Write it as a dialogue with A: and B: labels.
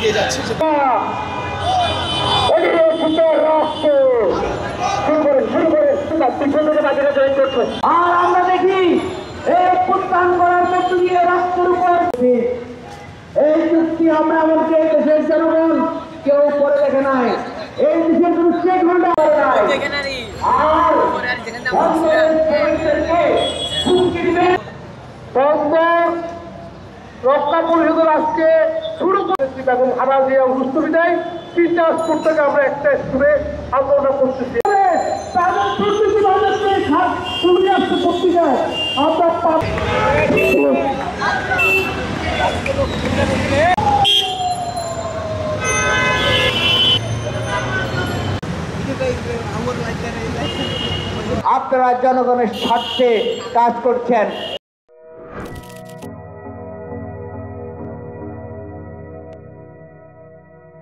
A: এগিয়ে যাচ্ছে।
B: আর আমরা দেখি এই অভ্যুত্থান করার মধ্য দিয়ে রাষ্ট্রের উপর এই চুক্তি আমরা এমনকি দেশের জনগণ কেউ করে দেখে নাই, এই দেশের কোন স্টেক হোল্ডার করে নাই। আর রক্ষা পরিষদের আজকে শুরু করেছি এবং খাবার দিয়ে সুস্থ বিদায় 3টা স্কুল থেকে আমরা একটা স্কুলে আন্দোলন করতেছি।
C: আপনারা জনগণের স্বার্থে কাজ করছেন।